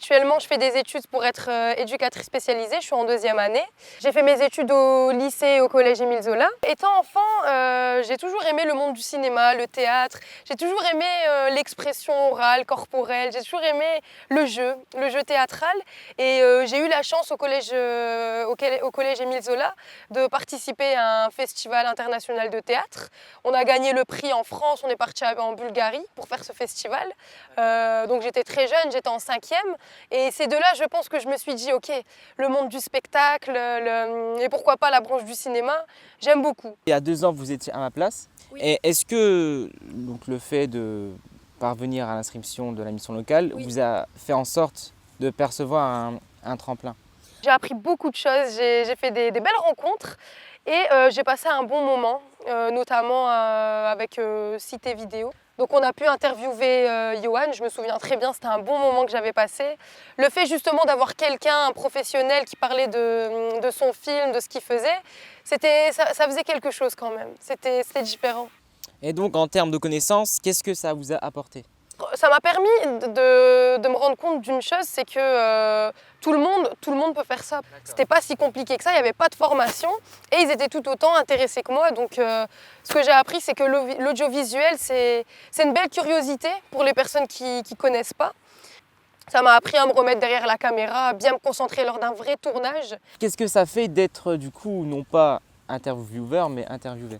actuellement, je fais des études pour être éducatrice spécialisée. Je suis en 2e année. J'ai fait mes études au lycée et au collège Émile Zola. Étant enfant, j'ai toujours aimé le monde du cinéma, le théâtre. J'ai toujours aimé l'expression orale, corporelle. J'ai toujours aimé le jeu théâtral. Et j'ai eu la chance au collège Émile Zola de participer à un festival international de théâtre. On a gagné le prix en France. On est parti en Bulgarie pour faire ce festival. Donc j'étais très jeune, j'étais en 5e. Et c'est de là, je pense, que je me suis dit, ok, le monde du spectacle, et pourquoi pas la branche du cinéma, j'aime beaucoup. Il y a 2 ans, vous étiez à ma place. Oui. Et est-ce que donc, le fait de parvenir à l'inscription de la mission locale vous a fait en sorte de percevoir un tremplin? J'ai appris beaucoup de choses, j'ai fait des belles rencontres et j'ai passé un bon moment, notamment avec Cité Vidéo. Donc on a pu interviewer Yohan, je me souviens très bien, c'était un bon moment que j'avais passé. Le fait justement d'avoir quelqu'un, un professionnel qui parlait de son film, de ce qu'il faisait, ça faisait quelque chose quand même, c'était différent. Et donc en termes de connaissances, qu'est-ce que ça vous a apporté? Ça m'a permis de me rendre compte d'une chose, c'est que tout le monde peut faire ça. C'était pas si compliqué que ça, il n'y avait pas de formation et ils étaient tout autant intéressés que moi. Donc ce que j'ai appris, c'est que l'audiovisuel, c'est une belle curiosité pour les personnes qui ne connaissent pas. Ça m'a appris à me remettre derrière la caméra, à bien me concentrer lors d'un vrai tournage. Qu'est-ce que ça fait d'être du coup non pas intervieweur mais interviewé?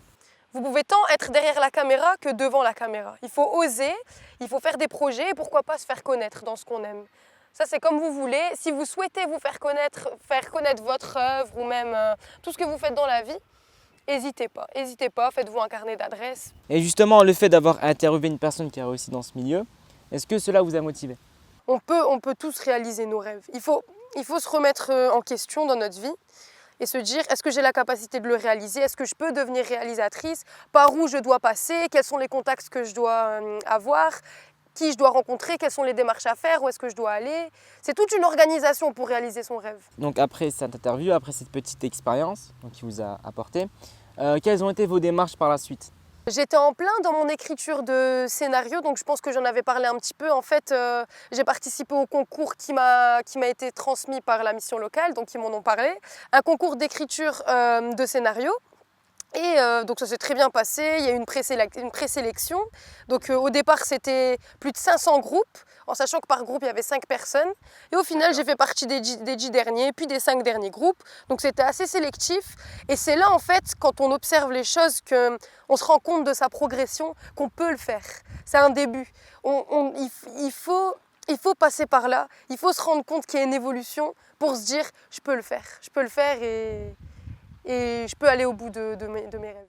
Vous pouvez tant être derrière la caméra que devant la caméra. Il faut oser, il faut faire des projets et pourquoi pas se faire connaître dans ce qu'on aime. Ça, c'est comme vous voulez. Si vous souhaitez vous faire connaître votre œuvre ou même tout ce que vous faites dans la vie, n'hésitez pas, faites-vous un carnet d'adresses. Et justement, le fait d'avoir interviewé une personne qui a réussi dans ce milieu, est-ce que cela vous a motivé? On peut tous réaliser nos rêves. Il faut se remettre en question dans notre vie et se dire, est-ce que j'ai la capacité de le réaliser? Est-ce que je peux devenir réalisatrice? Par où je dois passer? Quels sont les contacts que je dois avoir? Qui je dois rencontrer? Quelles sont les démarches à faire? Où est-ce que je dois aller? C'est toute une organisation pour réaliser son rêve. Donc après cette interview, après cette petite expérience qui vous a apporté, quelles ont été vos démarches par la suite? J'étais en plein dans mon écriture de scénario, donc je pense que j'en avais parlé un petit peu. En fait, j'ai participé au concours qui m'a été transmis par la mission locale, donc ils m'en ont parlé. Un concours d'écriture de scénario. Et donc ça s'est très bien passé, il y a eu une présélection. Donc au départ c'était plus de 500 groupes, en sachant que par groupe il y avait 5 personnes. Et au final j'ai fait partie des 10 derniers, puis des 5 derniers groupes. Donc c'était assez sélectif. Et c'est là en fait, quand on observe les choses, qu'on se rend compte de sa progression, qu'on peut le faire. C'est un début. Il faut passer par là, il faut se rendre compte qu'il y a une évolution pour se dire je peux le faire et je peux aller au bout de mes rêves.